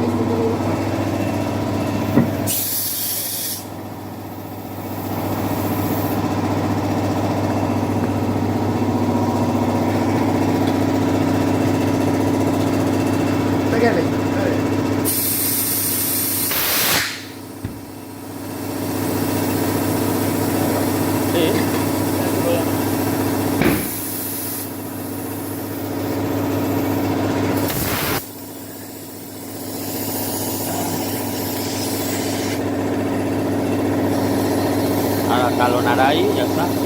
este que le digo. Pégale. Sí. Ahora calonará ahí y ya está.